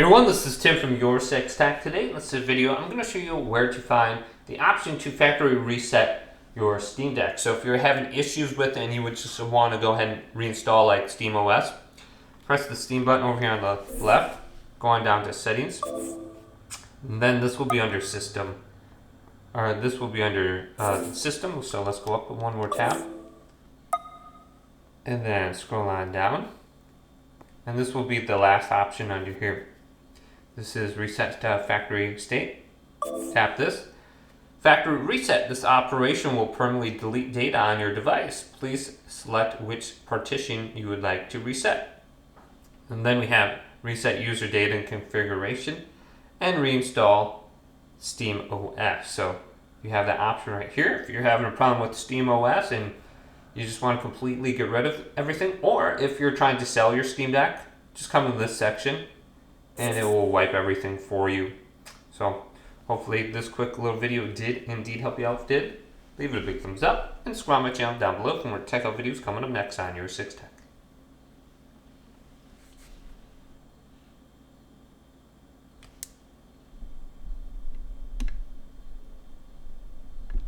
Hey everyone, this is Tim from YourSixTech. Today in this video, I'm going to show you where to find the option to factory reset your Steam Deck. So if you're having issues with it and you would just want to go ahead and reinstall like SteamOS, press the Steam button over here on the left, go on down to Settings, and then this will be under System. Or this will be under System, so let's go up one more tab, and then scroll on down, and this will be the last option under here. This is reset to factory state. Tap this. Factory reset. This operation will permanently delete data on your device. Please select which partition you would like to reset. And then we have reset user data and configuration and reinstall SteamOS. So you have that option right here. If you're having a problem with SteamOS and you just want to completely get rid of everything, or if you're trying to sell your Steam Deck, just come to this section and it will wipe everything for you. So hopefully this quick little video did indeed help you out. If it did, leave it a big thumbs up and subscribe to my channel down below for more tech videos coming up next on YourSixTech.